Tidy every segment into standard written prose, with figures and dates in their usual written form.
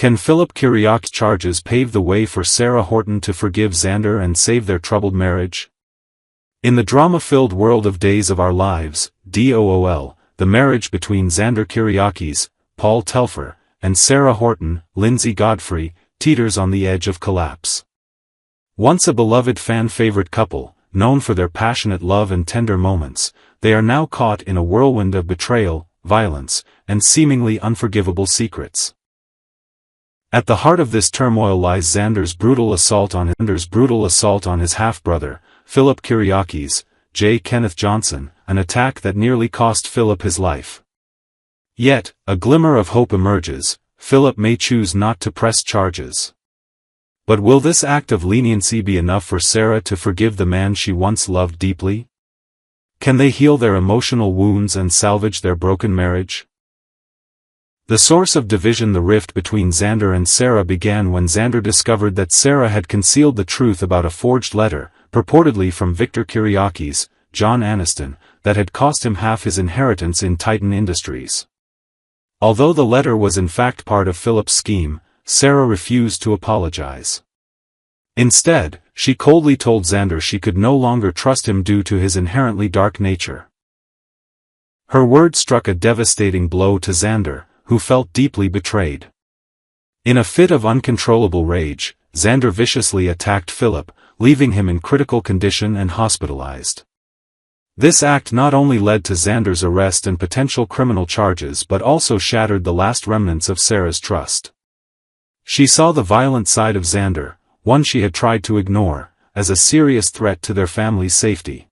Can Philip Kiriak's charges pave the way for Sarah Horton to forgive Xander and save their troubled marriage? In the drama-filled world of Days of Our Lives, DOOL, the marriage between Xander Kiriakis, Paul Telfer, and Sarah Horton, Lindsay Godfrey, teeters on the edge of collapse. Once a beloved fan-favorite couple, known for their passionate love and tender moments, they are now caught in a whirlwind of betrayal, violence, and seemingly unforgivable secrets. At the heart of this turmoil lies Xander's brutal assault on his half-brother, Philip Kiriakis, J. Kenneth Johnson, an attack that nearly cost Philip his life. Yet, a glimmer of hope emerges. Philip may choose not to press charges. But will this act of leniency be enough for Sarah to forgive the man she once loved deeply? Can they heal their emotional wounds and salvage their broken marriage? The source of division. The rift between Xander and Sarah began when Xander discovered that Sarah had concealed the truth about a forged letter, purportedly from Victor Kiriakis, John Aniston, that had cost him half his inheritance in Titan Industries. Although the letter was in fact part of Philip's scheme, Sarah refused to apologize. Instead, she coldly told Xander she could no longer trust him due to his inherently dark nature. Her words struck a devastating blow to Xander, who felt deeply betrayed. In a fit of uncontrollable rage, Xander viciously attacked Philip, leaving him in critical condition and hospitalized. This act not only led to Xander's arrest and potential criminal charges but also shattered the last remnants of Sarah's trust. She saw the violent side of Xander, one she had tried to ignore, as a serious threat to their family's safety.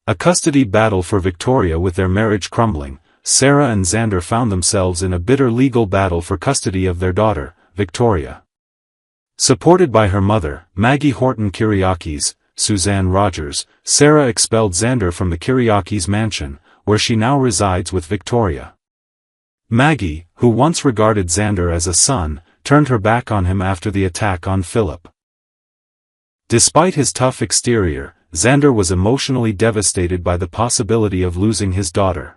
A custody battle for Victoria. With their marriage crumbling, Sarah and Xander found themselves in a bitter legal battle for custody of their daughter, Victoria. Supported by her mother, Maggie Horton Kiriakis, Suzanne Rogers, Sarah expelled Xander from the Kiriakis mansion, where she now resides with Victoria. Maggie, who once regarded Xander as a son, turned her back on him after the attack on Philip. Despite his tough exterior, Xander was emotionally devastated by the possibility of losing his daughter.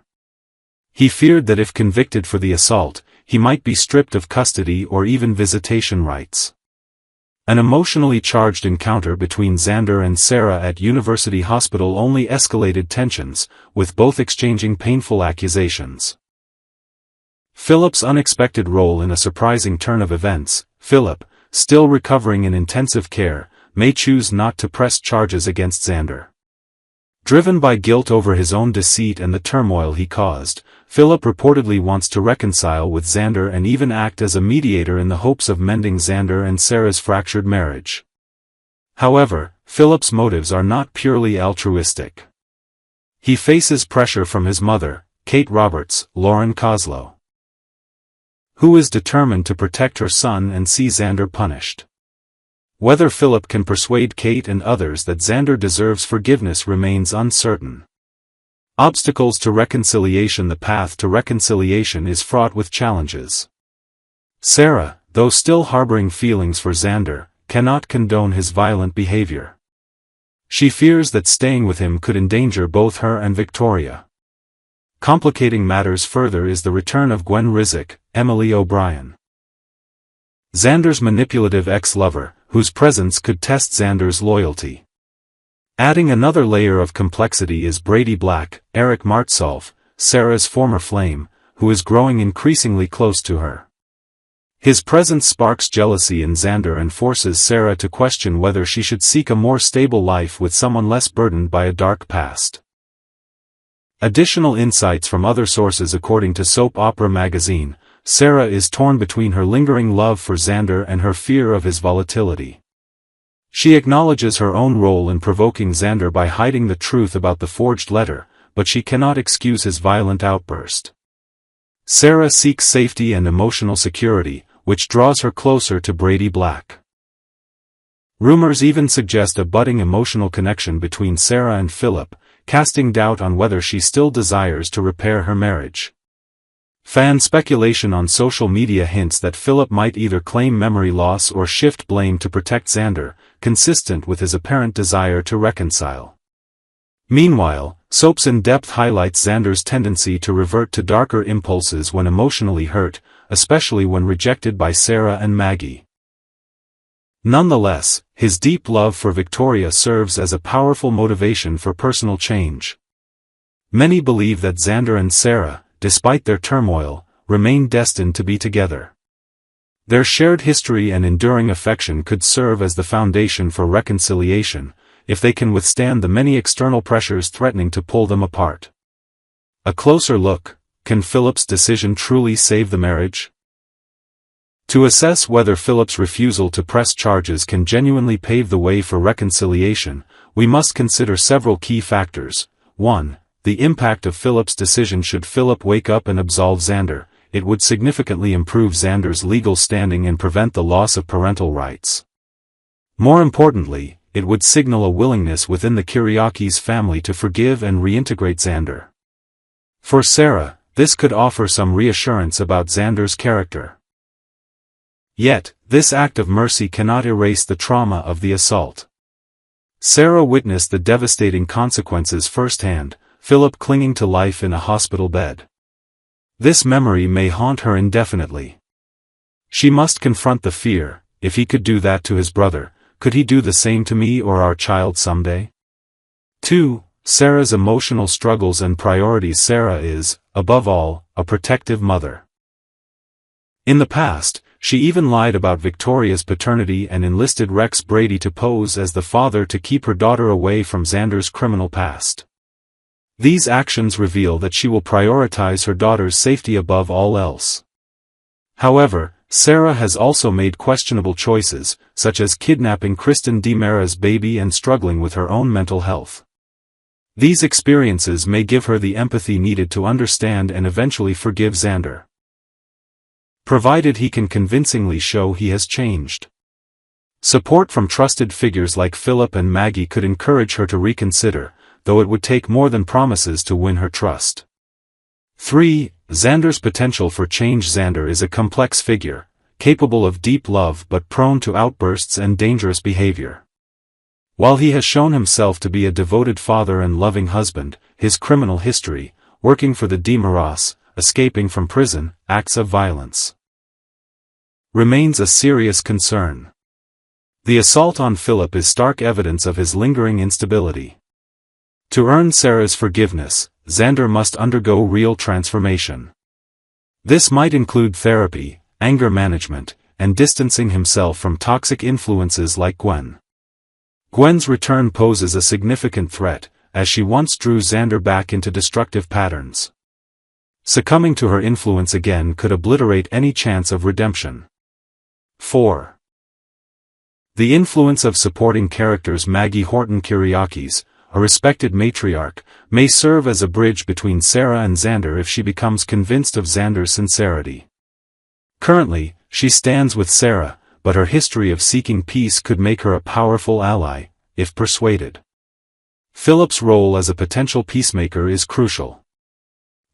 He feared that if convicted for the assault, he might be stripped of custody or even visitation rights. An emotionally charged encounter between Xander and Sarah at University Hospital only escalated tensions, with both exchanging painful accusations. Philip's unexpected role in a surprising turn of events. Philip, still recovering in intensive care, may choose not to press charges against Xander. Driven by guilt over his own deceit and the turmoil he caused, Philip reportedly wants to reconcile with Xander and even act as a mediator in the hopes of mending Xander and Sarah's fractured marriage. However, Philip's motives are not purely altruistic. He faces pressure from his mother, Kate Roberts, Lauren Koslow, who is determined to protect her son and see Xander punished. Whether Philip can persuade Kate and others that Xander deserves forgiveness remains uncertain. Obstacles to reconciliation. The path to reconciliation is fraught with challenges. Sarah, though still harboring feelings for Xander, cannot condone his violent behavior. She fears that staying with him could endanger both her and Victoria. Complicating matters further is the return of Gwen Rizek, Emily O'Brien, Xander's manipulative ex-lover, whose presence could test Xander's loyalty. Adding another layer of complexity is Brady Black, Eric Martsolf, Sarah's former flame, who is growing increasingly close to her. His presence sparks jealousy in Xander and forces Sarah to question whether she should seek a more stable life with someone less burdened by a dark past. Additional insights from other sources. According to Soap Opera magazine, Sarah is torn between her lingering love for Xander and her fear of his volatility. She acknowledges her own role in provoking Xander by hiding the truth about the forged letter, but she cannot excuse his violent outburst. Sarah seeks safety and emotional security, which draws her closer to Brady Black. Rumors even suggest a budding emotional connection between Sarah and Philip, casting doubt on whether she still desires to repair her marriage. Fan speculation on social media hints that Philip might either claim memory loss or shift blame to protect Xander, consistent with his apparent desire to reconcile. Meanwhile, Soap's in-depth highlights Xander's tendency to revert to darker impulses when emotionally hurt, especially when rejected by Sarah and Maggie. Nonetheless, his deep love for Victoria serves as a powerful motivation for personal change. Many believe that Xander and Sarah, despite their turmoil, remain destined to be together. Their shared history and enduring affection could serve as the foundation for reconciliation, if they can withstand the many external pressures threatening to pull them apart. A closer look: can Phillips' decision truly save the marriage? To assess whether Phillips' refusal to press charges can genuinely pave the way for reconciliation, we must consider several key factors. 1. The impact of Phillips' decision. Should Philip wake up and absolve Xander, it would significantly improve Xander's legal standing and prevent the loss of parental rights. More importantly, it would signal a willingness within the Kyriakis family to forgive and reintegrate Xander. For Sarah, this could offer some reassurance about Xander's character. Yet, this act of mercy cannot erase the trauma of the assault. Sarah witnessed the devastating consequences firsthand, Philip clinging to life in a hospital bed. This memory may haunt her indefinitely. She must confront the fear: if he could do that to his brother, could he do the same to me or our child someday? 2. Sarah's emotional struggles and priorities. Sarah is, above all, a protective mother. In the past, she even lied about Victoria's paternity and enlisted Rex Brady to pose as the father to keep her daughter away from Xander's criminal past. These actions reveal that she will prioritize her daughter's safety above all else. However, Sarah has also made questionable choices, such as kidnapping Kristen DiMera's baby and struggling with her own mental health. These experiences may give her the empathy needed to understand and eventually forgive Xander, provided he can convincingly show he has changed. Support from trusted figures like Philip and Maggie could encourage her to reconsider, though it would take more than promises to win her trust. 3. Xander's potential for change. Xander is a complex figure, capable of deep love but prone to outbursts and dangerous behavior. While he has shown himself to be a devoted father and loving husband, his criminal history, working for the DiMeras, escaping from prison, acts of violence, remains a serious concern. The assault on Philip is stark evidence of his lingering instability. To earn Sarah's forgiveness, Xander must undergo real transformation. This might include therapy, anger management, and distancing himself from toxic influences like Gwen. Gwen's return poses a significant threat, as she once drew Xander back into destructive patterns. Succumbing to her influence again could obliterate any chance of redemption. 4. The influence of supporting characters. Maggie Horton Kyriakis, a respected matriarch, may serve as a bridge between Sarah and Xander if she becomes convinced of Xander's sincerity. Currently, she stands with Sarah, but her history of seeking peace could make her a powerful ally, if persuaded. Philip's role as a potential peacemaker is crucial.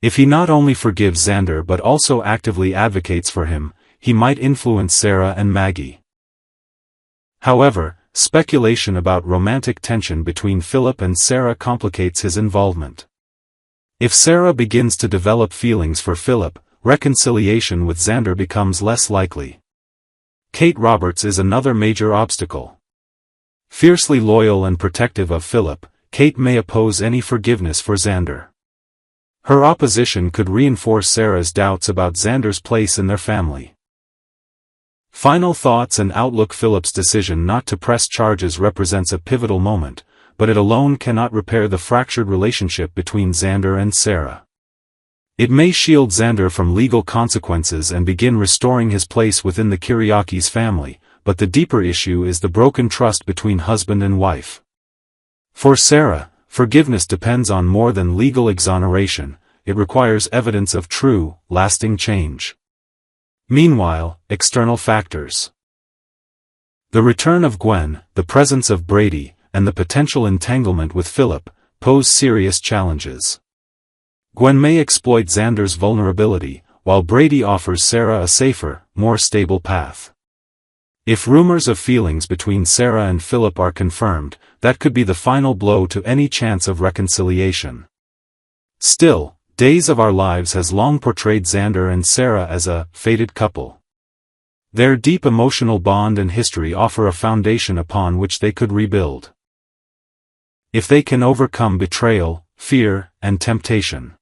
If he not only forgives Xander but also actively advocates for him, he might influence Sarah and Maggie. However, speculation about romantic tension between Philip and Sarah complicates his involvement. If Sarah begins to develop feelings for Philip, reconciliation with Xander becomes less likely. Kate Roberts is another major obstacle. Fiercely loyal and protective of Philip, Kate may oppose any forgiveness for Xander. Her opposition could reinforce Sarah's doubts about Xander's place in their family. Final thoughts and outlook. Philip's decision not to press charges represents a pivotal moment, but it alone cannot repair the fractured relationship between Xander and Sarah. It may shield Xander from legal consequences and begin restoring his place within the Kyriakis family, but the deeper issue is the broken trust between husband and wife. For Sarah, forgiveness depends on more than legal exoneration, it requires evidence of true, lasting change. Meanwhile, external factors. The return of Gwen, the presence of Brady, and the potential entanglement with Philip, pose serious challenges. Gwen may exploit Xander's vulnerability, while Brady offers Sarah a safer, more stable path. If rumors of feelings between Sarah and Philip are confirmed, that could be the final blow to any chance of reconciliation. Still, Days of Our Lives has long portrayed Xander and Sarah as a fated couple. Their deep emotional bond and history offer a foundation upon which they could rebuild. If they can overcome betrayal, fear, and temptation.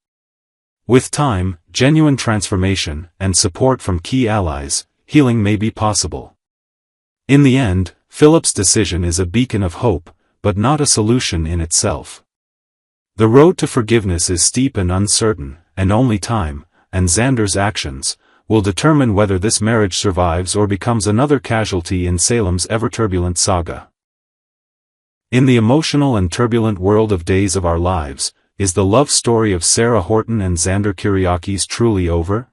With time, genuine transformation, and support from key allies, healing may be possible. In the end, Philip's decision is a beacon of hope, but not a solution in itself. The road to forgiveness is steep and uncertain, and only time, and Xander's actions, will determine whether this marriage survives or becomes another casualty in Salem's ever-turbulent saga. In the emotional and turbulent world of Days of Our Lives, is the love story of Sarah Horton and Xander Kyriakis truly over?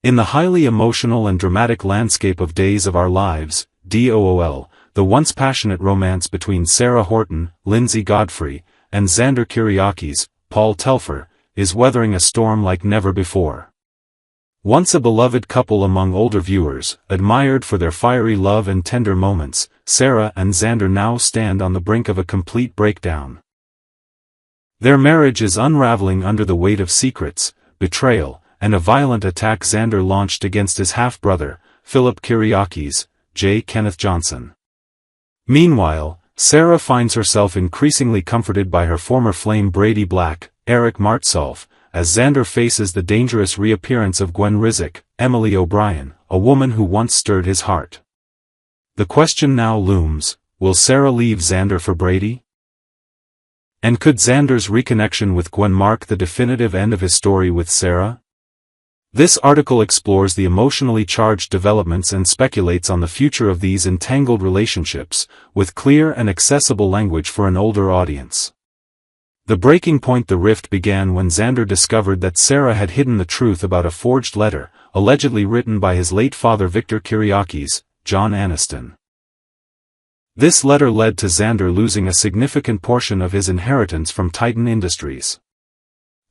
In the highly emotional and dramatic landscape of Days of Our Lives, DOOL, the once passionate romance between Sarah Horton, Lindsay Godfrey, and Xander Kyriakis, Paul Telfer, is weathering a storm like never before. Once a beloved couple among older viewers, admired for their fiery love and tender moments, Sarah and Xander now stand on the brink of a complete breakdown. Their marriage is unraveling under the weight of secrets, betrayal, and a violent attack Xander launched against his half-brother, Philip Kyriakis, J. Kenneth Johnson. Meanwhile, Sarah finds herself increasingly comforted by her former flame Brady Black, Eric Martsolf, as Xander faces the dangerous reappearance of Gwen Rizek, Emily O'Brien, a woman who once stirred his heart. The question now looms, will Sarah leave Xander for Brady? And could Xander's reconnection with Gwen mark the definitive end of his story with Sarah? This article explores the emotionally charged developments and speculates on the future of these entangled relationships, with clear and accessible language for an older audience. The breaking point: the rift began when Xander discovered that Sarah had hidden the truth about a forged letter, allegedly written by his late father Victor Kyriakis, John Aniston. This letter led to Xander losing a significant portion of his inheritance from Titan Industries.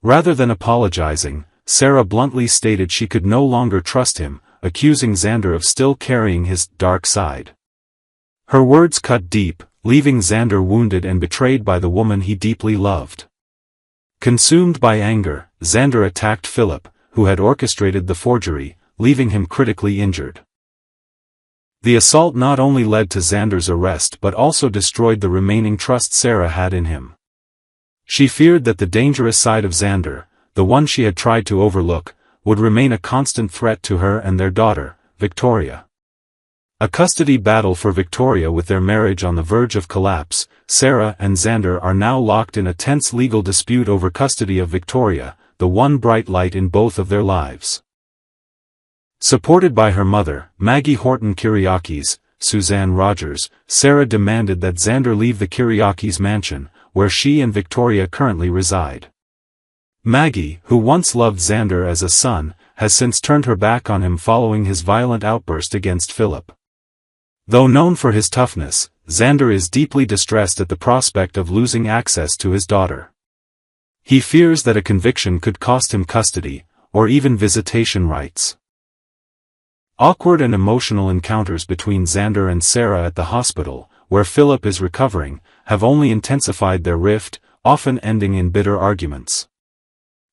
Rather than apologizing, Sarah bluntly stated she could no longer trust him, accusing Xander of still carrying his dark side. Her words cut deep, leaving Xander wounded and betrayed by the woman he deeply loved. Consumed by anger, Xander attacked Philip, who had orchestrated the forgery, leaving him critically injured. The assault not only led to Xander's arrest but also destroyed the remaining trust Sarah had in him. She feared that the dangerous side of Xander, the one she had tried to overlook, would remain a constant threat to her and their daughter, Victoria. A custody battle for Victoria. With their marriage on the verge of collapse, Sarah and Xander are now locked in a tense legal dispute over custody of Victoria, the one bright light in both of their lives. Supported by her mother, Maggie Horton Kyriakis, Suzanne Rogers, Sarah demanded that Xander leave the Kyriakis mansion, where she and Victoria currently reside. Maggie, who once loved Xander as a son, has since turned her back on him following his violent outburst against Philip. Though known for his toughness, Xander is deeply distressed at the prospect of losing access to his daughter. He fears that a conviction could cost him custody, or even visitation rights. Awkward and emotional encounters between Xander and Sarah at the hospital, where Philip is recovering, have only intensified their rift, often ending in bitter arguments.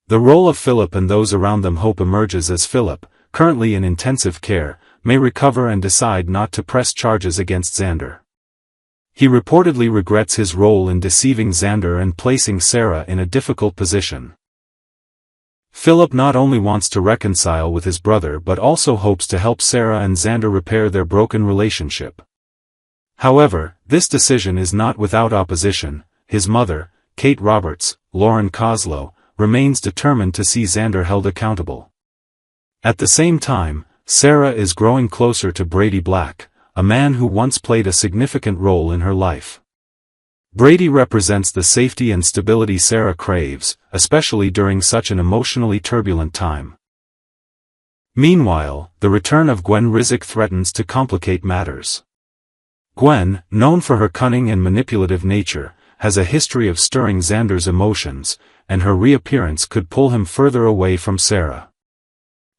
The role of Philip and those around them. Hope emerges as Philip, currently in intensive care, may recover and decide not to press charges against Xander. He reportedly regrets his role in deceiving Xander and placing Sarah in a difficult position. Philip not only wants to reconcile with his brother but also hopes to help Sarah and Xander repair their broken relationship. However, this decision is not without opposition. His mother, Kate Roberts, Lauren Koslow, remains determined to see Xander held accountable. At the same time, Sarah is growing closer to Brady Black, a man who once played a significant role in her life. Brady represents the safety and stability Sarah craves, especially during such an emotionally turbulent time. Meanwhile, the return of Gwen Rizek threatens to complicate matters. Gwen, known for her cunning and manipulative nature, has a history of stirring Xander's emotions, and her reappearance could pull him further away from Sarah.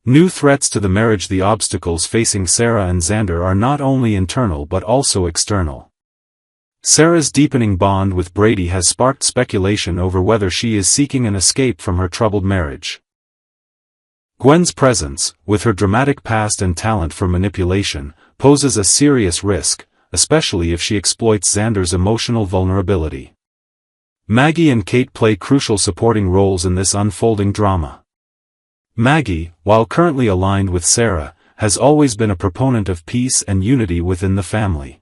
New threats to the marriage. The obstacles facing Sarah and Xander are not only internal but also external. Sarah's deepening bond with Brady has sparked speculation over whether she is seeking an escape from her troubled marriage. Gwen's presence, with her dramatic past and talent for manipulation, poses a serious risk, especially if she exploits Xander's emotional vulnerability. Maggie and Kate play crucial supporting roles in this unfolding drama. Maggie, while currently aligned with Sarah, has always been a proponent of peace and unity within the family.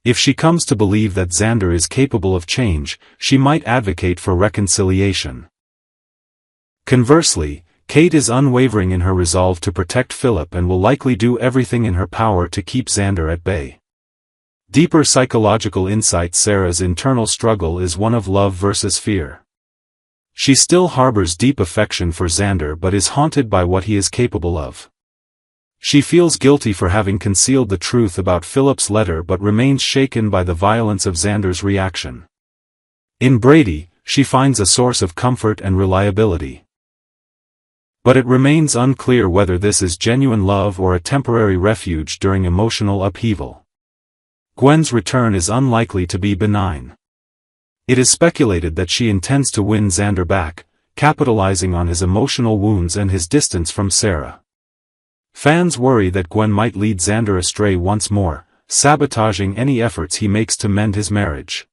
If she comes to believe that Xander is capable of change, she might advocate for reconciliation. Conversely, Kate is unwavering in her resolve to protect Philip and will likely do everything in her power to keep Xander at bay. Deeper psychological insight. Sarah's internal struggle is one of love versus fear. She still harbors deep affection for Xander but is haunted by what he is capable of. She feels guilty for having concealed the truth about Philip's letter but remains shaken by the violence of Xander's reaction. In Brady, she finds a source of comfort and reliability. But it remains unclear whether this is genuine love or a temporary refuge during emotional upheaval. Gwen's return is unlikely to be benign. It is speculated that she intends to win Xander back, capitalizing on his emotional wounds and his distance from Sarah. Fans worry that Gwen might lead Xander astray once more, sabotaging any efforts he makes to mend his marriage.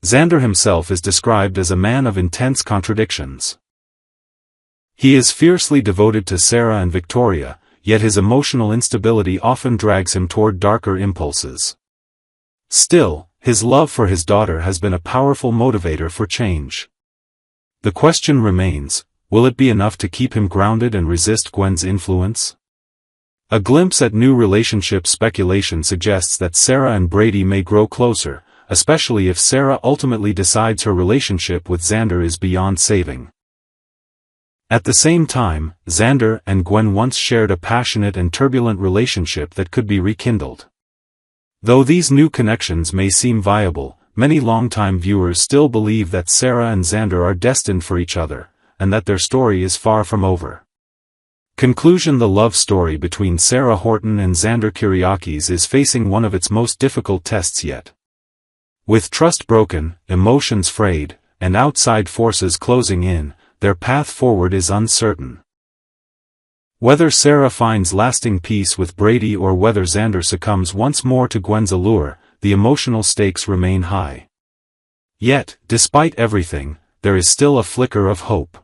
Xander himself is described as a man of intense contradictions. He is fiercely devoted to Sarah and Victoria, yet his emotional instability often drags him toward darker impulses. Still, his love for his daughter has been a powerful motivator for change. The question remains, will it be enough to keep him grounded and resist Gwen's influence? A glimpse at new relationship speculation suggests that Sarah and Brady may grow closer, especially if Sarah ultimately decides her relationship with Xander is beyond saving. At the same time, Xander and Gwen once shared a passionate and turbulent relationship that could be rekindled. Though these new connections may seem viable, many longtime viewers still believe that Sarah and Xander are destined for each other, and that their story is far from over. Conclusion. The love story between Sarah Horton and Xander Kyriakis is facing one of its most difficult tests yet. With trust broken, emotions frayed, and outside forces closing in, their path forward is uncertain. Whether Sarah finds lasting peace with Brady or whether Xander succumbs once more to Gwen's allure, the emotional stakes remain high. Yet, despite everything, there is still a flicker of hope.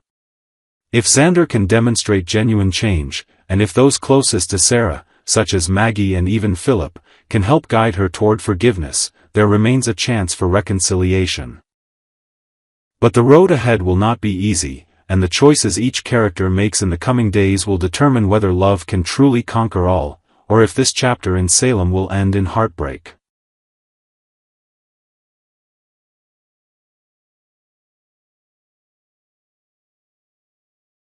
If Xander can demonstrate genuine change, and if those closest to Sarah, such as Maggie and even Philip, can help guide her toward forgiveness, there remains a chance for reconciliation. But the road ahead will not be easy, and the choices each character makes in the coming days will determine whether love can truly conquer all, or if this chapter in Salem will end in heartbreak.